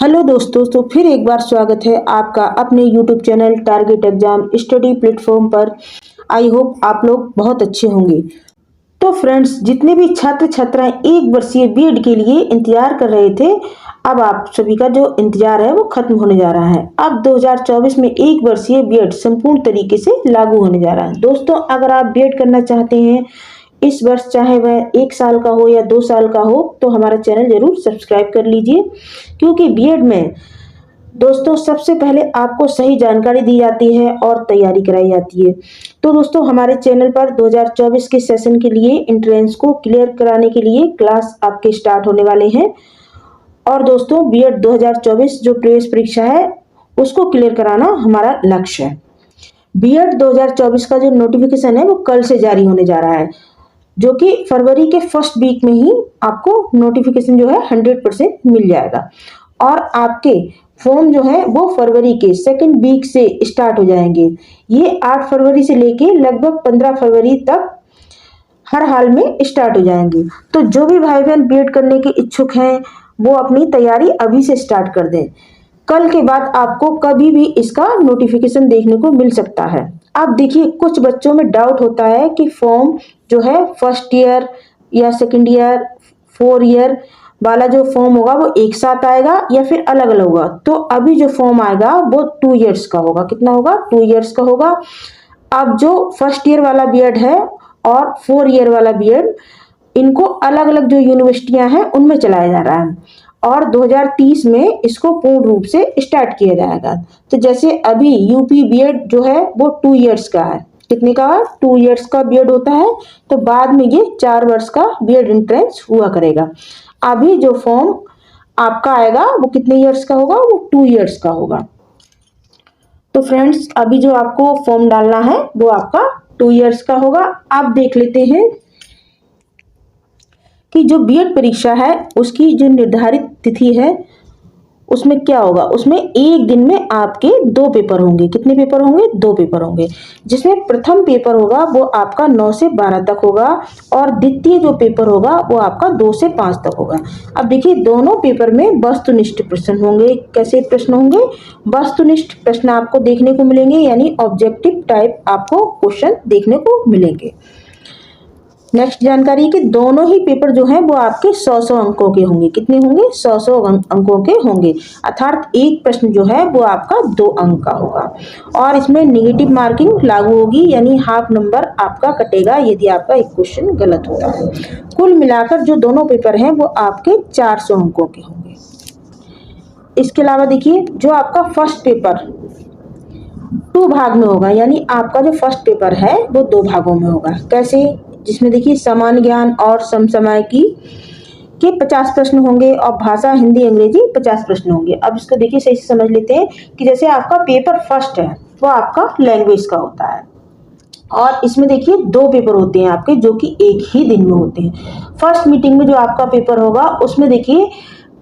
Hello दोस्तों, तो फिर एक बार स्वागत है आपका अपने YouTube channel target exam study platform पर। आई होप आप लोग बहुत अच्छे होंगे। तो फ्रेंड्स, जितने भी छात्र छात्राएं एक वर्षीय बीएड के लिए इंतजार कर रहे थे, अब आप सभी का जो इंतजार है वो खत्म होने जा रहा है। अब 2024 में एक वर्षीय बीएड संपूर्ण तरीके से लागू होने जा रहा है। दोस्तों, अगर आप बीएड करना चाहते हैं इस वर्ष, चाहे वह 1 साल का हो या 2 साल का हो, तो हमारा चैनल जरूर सब्सक्राइब कर लीजिए, क्योंकि बीएड में दोस्तों सबसे पहले आपको सही जानकारी दी जाती है और तैयारी कराई जाती है। तो दोस्तों, हमारे चैनल पर 2024 के सेशन के लिए एंट्रेंस को क्लियर कराने के लिए क्लास आपके स्टार्ट होने वाले हैं। और दोस्तों, बीएड 2024 जो प्रवेश परीक्षा है उसको क्लियर कराना हमारा लक्ष्य है। बीएड 2024 का जो नोटिफिकेशन है वो कल से जारी होने जा रहा है, जो कि फरवरी के फर्स्ट वीक में ही आपको नोटिफिकेशन जो है 100% मिल जाएगा। और आपके फॉर्म जो है वो फरवरी के सेकंड वीक से स्टार्ट हो जाएंगे। ये 8 फरवरी से लेके लगभग 15 फरवरी तक हर हाल में स्टार्ट हो जाएंगे। तो जो भी भाई बहन बीएड करने के इच्छुक हैं वो अपनी तैयारी अभी से स्टार्ट कर दें। कल के बाद आपको कभी भी इसका नोटिफिकेशन देखने को मिल सकता है। अब देखिए, कुछ बच्चों में डाउट होता है कि फॉर्म जो है फर्स्ट ईयर या सेकंड ईयर 4 ईयर वाला जो फॉर्म होगा वो एक साथ आएगा या फिर अलग अलग होगा। तो अभी जो फॉर्म आएगा वो 2 इयर्स का होगा। कितना होगा? 2 इयर्स का होगा। अब जो फर्स्ट ईयर वाला बीएड है और 4 ईयर वाला बीएड, इनको अलग अलग जो यूनिवर्सिटियां हैं उनमें चलाया जा रहा है और 2030 में इसको पूर्ण रूप से स्टार्ट किया जाएगा। तो जैसे अभी यूपी बीएड जो है वो 2 इयर्स का है। कितने का? 2 इयर्स का बीएड होता है। तो बाद में ये 4 वर्ष का बीएड एंट्रेंस हुआ करेगा। अभी जो फॉर्म आपका आएगा वो कितने इयर्स का होगा? वो 2 इयर्स का होगा। तो फ्रेंड्स, अभी जो आपको फॉर्म डालना है वो आपका 2 इयर्स का होगा। आप देख लेते हैं कि जो बीएड परीक्षा है उसकी जो निर्धारित तिथि है उसमें क्या होगा। उसमें एक दिन में आपके 2 पेपर होंगे। कितने पेपर होंगे? 2 पेपर होंगे, जिसमें प्रथम पेपर होगा वो आपका 9 से 12 तक होगा और द्वितीय जो पेपर होगा वो आपका 2 से 5 तक होगा। अब देखिए, दोनों पेपर में वस्तुनिष्ठ प्रश्न होंगे। कैसे प्रश्न होंगे? वस्तुनिष्ठ प्रश्न आपको देखने को मिलेंगे, यानी ऑब्जेक्टिव टाइप आपको क्वेश्चन देखने को मिलेंगे। नेक्स्ट जानकारी कि दोनों ही पेपर जो हैं वो आपके 100 अंकों के होंगे। कितने होंगे? 100 अंकों के होंगे, अर्थात एक प्रश्न जो है वो आपका 2 अंक का होगा। और इसमें नेगेटिव मार्किंग लागू होगी, यानी हाफ नंबर आपका कटेगा यदि आपका एक क्वेश्चन गलत होता है। कुल मिलाकर जो दोनों पेपर हैं वो आपके 400 अंकों के होंगे। इसके अलावा देखिए, जो आपका फर्स्ट पेपर 2 भाग में होगा, यानी आपका जो फर्स्ट पेपर है वो 2 भागों में होगा। कैसे? जिसमें देखिए, सामान्य ज्ञान और समसामयिकी के 50 प्रश्न होंगे और भाषा हिंदी अंग्रेजी 50 प्रश्न होंगे। अब इसको देखिए सही से समझ लेते हैं कि जैसे आपका पेपर फर्स्ट है वो आपका लैंग्वेज का होता है और इसमें देखिए 2 पेपर होते हैं आपके, जो कि एक ही दिन में होते हैं। फर्स्ट मीटिंग में जो आपका पेपर होगा उसमें देखिए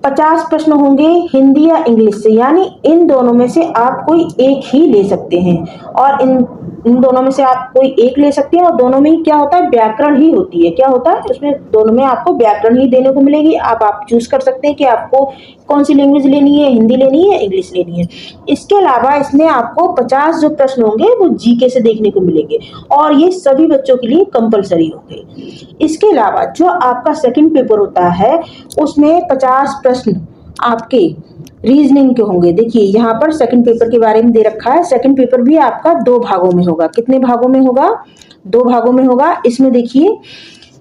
50 प्रश्न होंगे हिंदी या इंग्लिश से, यानी इन दोनों में से आप कोई एक ही ले सकते हैं। और इन दोनों में से आप कोई एक ले सकते हैं और दोनों में ही क्या होता है? व्याकरण ही होती है। क्या होता है? उसमें दोनों में आपको व्याकरण ही देने को मिलेगी। आप चूज कर सकते हैं कि आपको कौन सी लैंग्वेज लेनी है, हिंदी लेनी है, इंग्लिश लेनी है। इसके अलावा इसमें आपको 50 जो प्रश्न होंगे वो जीके से देखने को मिलेंगे और ये सभी बच्चों के लिए कंपलसरी होंगे। इसके अलावा जो आपका सेकंड पेपर होता है उसमें 50 प्रश्न आपके रीजनिंग के होंगे। देखिए, यहाँ पर सेकंड पेपर के बारे में दे रखा है। सेकंड पेपर भी आपका 2 भागों में होगा। कितने भागों में होगा? 2 भागों में होगा। इसमें देखिए,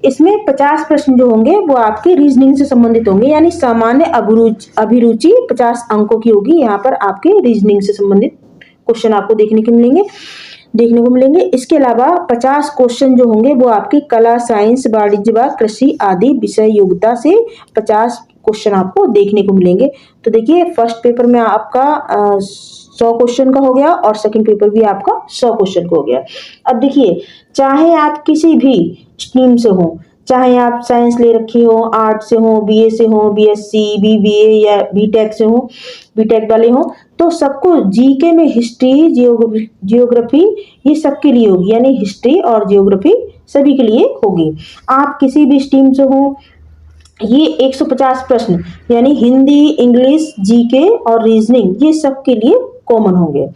इसमें 50 प्रश्न जो होंगे वो आपके रीजनिंग से संबंधित होंगे, यानी सामान्य अभिरुचि 50 अंकों की होगी। यहाँ पर आपके रीजनिंग से संबंधित क्वेश्चन आपको देखने को मिलेंगे। इसके अलावा 50 क्वेश्चन जो होंगे वो आपकी कला, साइंस, वाणिज्य व कृषि आदि विषय योग्यता से 50 क्वेश्चन आपको देखने को मिलेंगे। तो देखिए, फर्स्ट पेपर में आपका 100 क्वेश्चन का हो गया और सेकंड पेपर भी आपका 100 क्वेश्चन का हो गया। अब देखिए, चाहे आप किसी भी स्ट्रीम से हो, चाहे आप साइंस ले रखी हो, आर्ट से हो, बीए से हो, बीएससी, बीबीए या बीटेक से हो, बीटेक वाले हो, तो सबको जीके में हिस्ट्री, जियोग्राफी ये सबके लिए होगी, यानी हिस्ट्री और जियोग्राफी सभी के लिए होगी। आप किसी भी स्ट्रीम से हो, ये 150 प्रश्न यानी हिंदी, इंग्लिश, जीके और रीजनिंग ये सब के लिए कॉमन होंगे।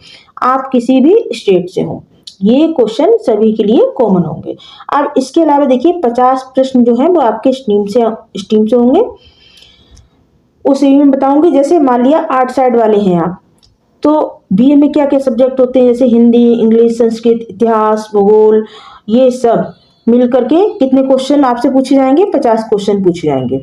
आप किसी भी स्टेट से हो, ये क्वेश्चन सभी के लिए कॉमन होंगे। अब इसके अलावा देखिए 50 प्रश्न जो है वो आपके स्ट्रीम से होंगे। उसी में बताऊंगी, जैसे मान लिया आर्ट साइड वाले हैं आप, तो बीए में क्या क्या सब्जेक्ट होते हैं, जैसे हिंदी, इंग्लिश, संस्कृत, इतिहास, भूगोल, ये सब मिल करके कितने क्वेश्चन आपसे पूछे जाएंगे, 50 क्वेश्चन पूछे जाएंगे।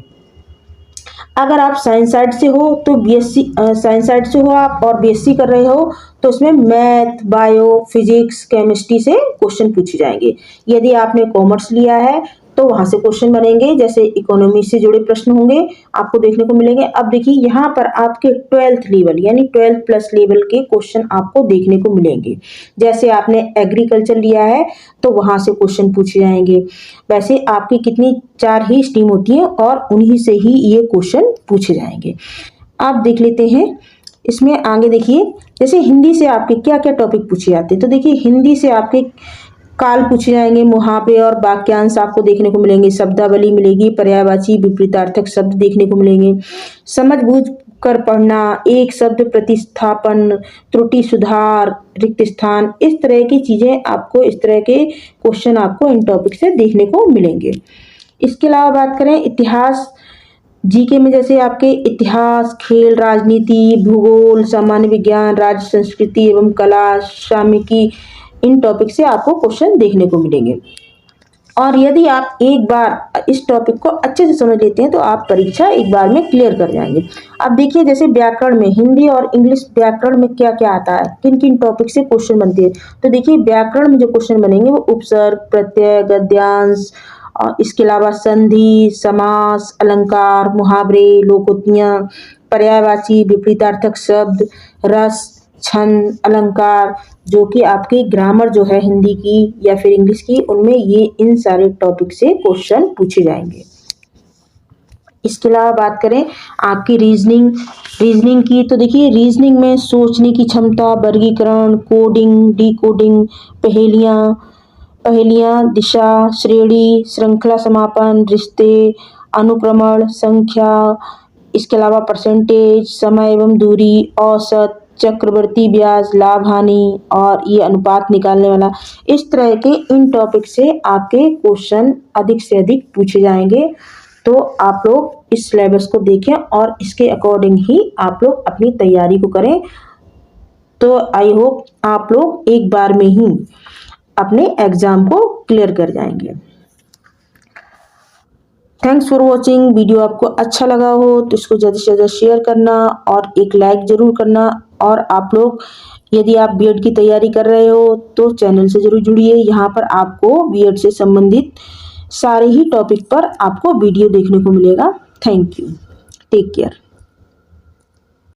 अगर आप साइंस साइड से हो तो बीएससी साइंस साइड से हो आप और बीएससी कर रहे हो तो उसमें मैथ, बायो, फिजिक्स, केमिस्ट्री से क्वेश्चन पूछे जाएंगे। यदि आपने कॉमर्स लिया है तो वहां से क्वेश्चन बनेंगे, जैसे इकोनॉमी से जुड़े प्रश्न होंगे आपको देखने को मिलेंगे। अब देखिए यहाँ पर आपके 12th लेवल यानी 12 प्लस लेवल के क्वेश्चन आपको देखने को मिलेंगे। जैसे आपने एग्रीकल्चर लिया है तो वहां से क्वेश्चन पूछे जाएंगे। वैसे आपकी कितनी 4 ही स्ट्रीम होती है और उन्हीं से ही ये क्वेश्चन पूछे जाएंगे। आप देख लेते हैं इसमें आगे। देखिए जैसे हिंदी से आपके क्या क्या टॉपिक पूछे जाते हैं, तो देखिए हिंदी से आपके काल पूछे जाएंगे, मुहावरे और वाक्यांश आपको देखने को मिलेंगे, शब्दावली मिलेगी, पर्यायवाची विपरीतार्थक शब्द देखने को मिलेंगे, समझ बूझ कर पढ़ना, एक शब्द प्रतिस्थापन, त्रुटि सुधार, रिक्त स्थान, इस तरह की चीजें आपको, इस तरह के क्वेश्चन आपको इन टॉपिक से देखने को मिलेंगे। इसके अलावा बात करें इतिहास, जीके में जैसे आपके इतिहास, खेल, राजनीति, भूगोल, सामान्य विज्ञान, राज्य संस्कृति एवं कला, सामयिकी, इन टॉपिक से आपको क्वेश्चन देखने को मिलेंगे। और यदि आप एक बार इस टॉपिक को अच्छे से समझ लेते हैं तो आप परीक्षा एक बार में क्लियर कर जाएंगे। अब देखिए जैसे व्याकरण में, हिंदी और इंग्लिश व्याकरण में क्या क्या आता है, किन किन टॉपिक से क्वेश्चन बनते हैं, तो देखिए व्याकरण में जो क्वेश्चन बनेंगे वो उपसर्ग, प्रत्यय, गद्यांश, और इसके अलावा संधि, समास, अलंकार, मुहावरे, लोकोक्तियां, पर्यायवाची विपरीतार्थक शब्द, रस, छंद, अलंकार, जो कि आपकी ग्रामर जो है हिंदी की या फिर इंग्लिश की, उनमें ये इन सारे टॉपिक से क्वेश्चन पूछे जाएंगे। इसके अलावा बात करें आपकी रीजनिंग की, तो देखिए रीजनिंग में सोचने की क्षमता, वर्गीकरण, कोडिंग, डिकोडिंग, पहेलियां, दिशा, श्रेणी, श्रृंखला समापन, रिश्ते, अनुक्रमण, संख्या, इसके अलावा परसेंटेज, समय एवं दूरी, औसत, चक्रवर्ती ब्याज, लाभ हानि और ये अनुपात निकालने वाला, इस तरह के इन टॉपिक से आपके क्वेश्चन अधिक से अधिक पूछे जाएंगे। तो आप लोग इस सिलेबस को देखें और इसके अकॉर्डिंग ही आप लोग अपनी तैयारी को करें। तो आई होप आप लोग एक बार में ही अपने एग्जाम को क्लियर कर जाएंगे। Thanks for watching. वीडियो आपको अच्छा लगा हो तो इसको ज़्यादा से ज़्यादा शेयर करना और एक लाइक ज़रूर करना। और आप लोग यदि आप बीएड की तैयारी कर रहे हो तो चैनल से ज़रूर जुड़िए। यहाँ पर आपको बीएड से संबंधित सारे ही टॉपिक पर आपको वीडियो देखने को मिलेगा। Thank you, take care.